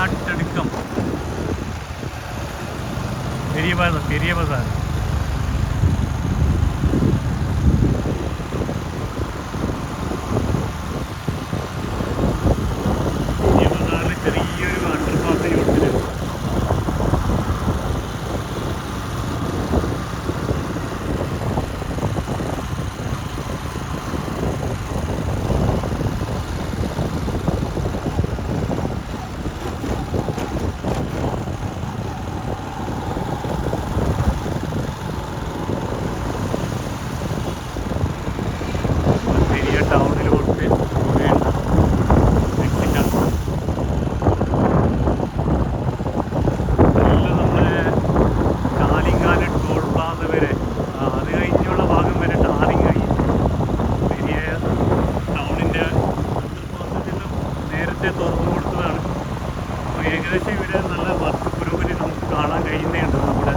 നെയ്യാട്ടടുക്കം പെരിയ ബസാർ. ചെറിയൊരു water park കൊടുത്തിട്ടുണ്ട്. പെരിയ ടൗണിലോട്ട് പോകേണ്ട എക്സിറ്റാണ്. കാലിങ്ങാട് ടോൾ പ്ലാസ വരെ, അത് കഴിഞ്ഞുള്ള ഭാഗം വരെ ടാറിങ് കഴിഞ്ഞു. പെരിയ ടൗണിൻ്റെ അണ്ടർപാസെല്ലാം നേരത്തെ തുറന്നു കൊടുത്തതാണ്. അപ്പോൾ ഏകദേശം ഇവിടെ നല്ല വർക്ക് പുരോഗതി നമുക്ക് കാണാൻ കഴിയുന്നുണ്ട്. നമ്മുടെ